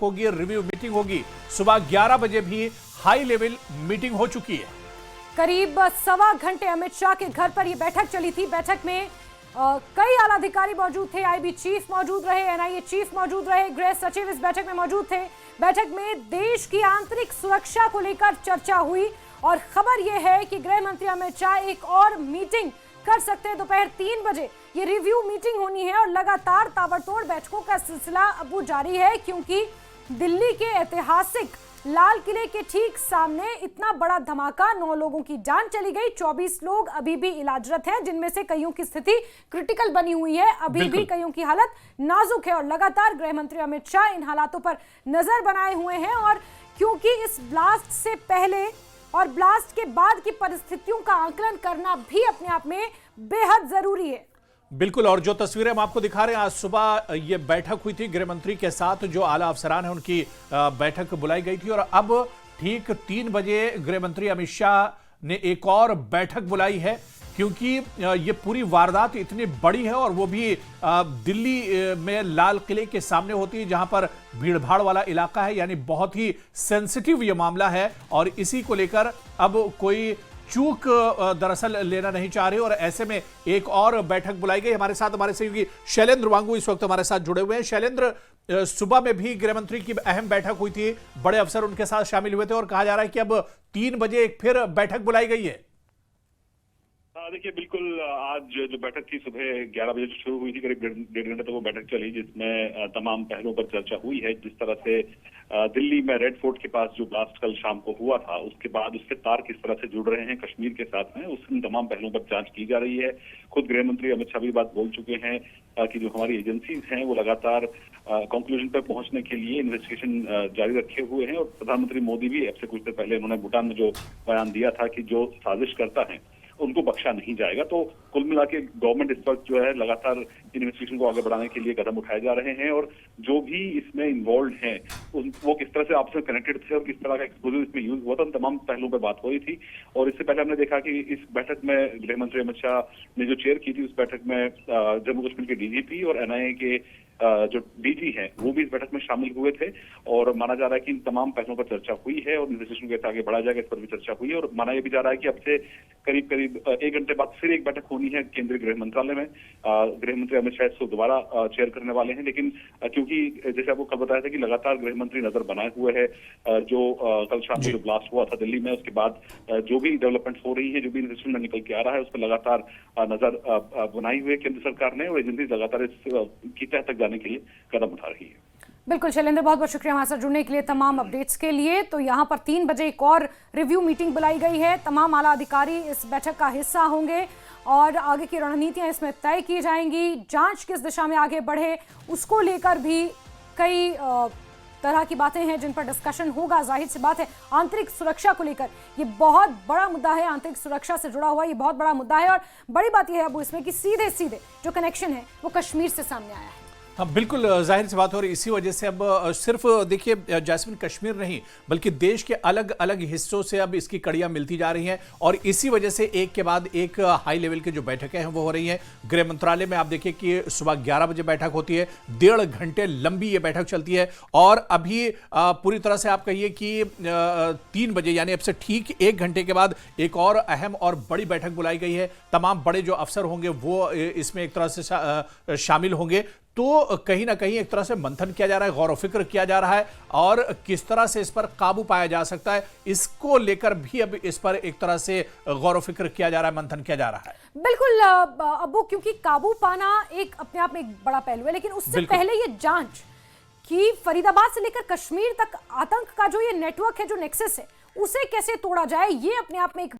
होगी, review meeting होगी। सुबह 11 बजे भी हाई लेवल मीटिंग हो चुकी है। करीब सवा घंटे अमित शाह के घर पर यह बैठक चली थी। बैठक में कई आला अधिकारी मौजूद थे, आईबी चीफ मौजूद रहे, एनआईए चीफ मौजूद रहे, गृह सचिव इस बैठक में मौजूद थे। बैठक में देश की आंतरिक सुरक्षा को लेकर चर्चा हुई और खबर यह है कि गृह मंत्री अमित शाह एक और मीटिंग कर सकते हैं। दोपहर 3 बजे ये रिव्यू मीटिंग होनी है और लगातार ताबड़तोड़ बैठकों का सिलसिला अब जारी है, क्योंकि दिल्ली के ऐतिहासिक लाल किले के ठीक सामने इतना बड़ा धमाका, 9 लोगों की जान चली गई, 24 लोग अभी भी इलाजरत हैं, जिनमें से कईयों की स्थिति क्रिटिकल बनी हुई है, अभी भी कईयों की हालत नाजुक है। और लगातार गृह मंत्री अमित शाह इन हालातों पर नजर बनाए हुए हैं। और क्योंकि इस ब्लास्ट से पहले और ब्लास्ट के बाद की परिस्थितियों का आकलन करना भी अपने आप में बेहद जरूरी है। बिल्कुल, और जो तस्वीरें हम आपको दिखा रहे हैं, आज सुबह ये बैठक हुई थी गृह मंत्री के साथ, जो आला अफसरान है उनकी बैठक बुलाई गई थी। और अब ठीक 3 बजे गृह मंत्री अमित शाह ने एक और बैठक बुलाई है, क्योंकि ये पूरी वारदात इतनी बड़ी है और वो भी दिल्ली में लाल किले के सामने होती है, जहां पर भीड़भाड़ वाला इलाका है, यानी बहुत ही सेंसिटिव ये मामला है। और इसी को लेकर अब कोई चूक दरअसल लेना नहीं चाह रहे और ऐसे में एक और बैठक बुलाई गई। हमारे साथ हमारे सहयोगी शैलेंद्र वांगू इस वक्त हमारे साथ जुड़े हुए हैं। शैलेंद्र, सुबह में भी गृह मंत्री की अहम बैठक हुई थी, बड़े अफसर उनके साथ शामिल हुए थे और कहा जा रहा है कि अब 3 बजे एक फिर बैठक बुलाई गई है। देखिए, बिल्कुल, आज जो बैठक थी सुबह 11 बजे शुरू हुई थी, करीब 1.5 घंटे तक वो बैठक चली, जिसमें तमाम पहलुओं पर चर्चा हुई है। जिस तरह से दिल्ली में रेड फोर्ट के पास जो ब्लास्ट कल शाम को हुआ था, उसके बाद उसके तार किस तरह से जुड़ रहे हैं कश्मीर के साथ में, उन तमाम पहलुओं पर जांच की जा रही है। खुद गृह मंत्री अमित शाह भी बात बोल चुके हैं कि जो हमारी एजेंसीज हैं वो लगातार कंक्लूजन पर पहुंचने के लिए इन्वेस्टिगेशन जारी रखे हुए हैं। और प्रधानमंत्री मोदी भी अब से कुछ देर पहले उन्होंने भूटान में जो बयान दिया था कि जो साजिश करता है उनको बख्शा नहीं जाएगा। तो कुल मिला के गवर्नमेंट इस वक्त जो है लगातार इन्वेस्टिगेशन को आगे बढ़ाने के लिए कदम उठाए जा रहे हैं। और जो भी इसमें इन्वॉल्व हैं वो किस तरह से आपस में कनेक्टेड थे और किस तरह का एक्सप्लोजिव इसमें यूज हुआ था, उन तमाम पहलुओं पर बात हो रही थी। और इससे पहले हमने देखा कि इस बैठक में गृह मंत्री अमित शाह ने जो चेयर की थी, उस बैठक में जम्मू कश्मीर के डीजीपी और एनआईए के जो डीजी हैं वो भी इस बैठक में शामिल हुए थे। और माना जा रहा है कि इन तमाम पहलुओं पर चर्चा हुई है और इन्वेस्टिगेशन कैसे आगे बढ़ाया जाएगा इस पर भी चर्चा हुई है। और माना यह भी जा रहा है कि अब से करीब 1 घंटे बाद फिर एक बैठक होनी है केंद्रीय गृह मंत्रालय में। गृह मंत्री अमित शाह इसको दोबारा चेयर करने वाले हैं। लेकिन क्योंकि जैसे आपको कल बताया था कि लगातार गृह मंत्री नजर बनाए हुए है, जो कल शाम को जो ब्लास्ट हुआ था दिल्ली में, उसके बाद जो भी डेवलपमेंट हो रही है, जो भी इन्वेस्टिगेशन में निकल के आ रहा है, उस पर लगातार नजर बनाई हुई है केंद्र सरकार ने। और एजेंसी लगातार इसकी तह तक जाने के लिए कदम उठा रही है। बिल्कुल शैलेंद्र, बहुत बहुत शुक्रिया हमारे साथ जुड़ने के लिए, तमाम अपडेट्स के लिए। तो यहाँ पर 3 बजे एक और रिव्यू मीटिंग बुलाई गई है, तमाम आला अधिकारी इस बैठक का हिस्सा होंगे और आगे की रणनीतियां इसमें तय की जाएंगी। जांच किस दिशा में आगे बढ़े उसको लेकर भी कई तरह की बातें हैं जिन पर डिस्कशन होगा। जाहिर सी बात है, आंतरिक सुरक्षा को लेकर ये बहुत बड़ा मुद्दा है, आंतरिक सुरक्षा से जुड़ा हुआ ये बहुत बड़ा मुद्दा है। और बड़ी बात यह है अब इसमें कि सीधे सीधे जो कनेक्शन है वो कश्मीर से सामने आया है। हाँ, बिल्कुल जाहिर सी बात हो रही है। इसी वजह से अब सिर्फ देखिए जैस्मिन, कश्मीर नहीं बल्कि देश के अलग अलग हिस्सों से अब इसकी कड़ियां मिलती जा रही हैं और इसी वजह से एक के बाद एक हाई लेवल की जो बैठकें हैं वो हो रही हैं। गृह मंत्रालय में आप देखिए कि सुबह 11 बजे बैठक होती है, 1.5 घंटे लंबी ये बैठक चलती है और अभी पूरी तरह से आप कहिए कि 3 बजे यानी अब से ठीक 1 घंटे के बाद एक और अहम और बड़ी बैठक बुलाई गई है। तमाम बड़े जो अफसर होंगे वो इसमें एक तरह से शामिल होंगे। तो कहीं ना कहीं एक तरह से मंथन किया जा रहा है, गौर फिक्र किया जा रहा है और किस तरह से इस पर काबू पाया जा सकता है, इसको लेकर भी अब इस पर एक तरह से गौर फिक्र किया जा रहा है, मंथन किया जा रहा है। बिल्कुल अबू, क्योंकि काबू पाना एक अपने आप में एक बड़ा पहलू है, लेकिन उससे पहले ये जांच कि फरीदाबाद से लेकर कश्मीर तक आतंक का जो ये नेटवर्क है, जो नेक्सस है, उसे कैसे तोड़ा जाए, ये अपने आप में एक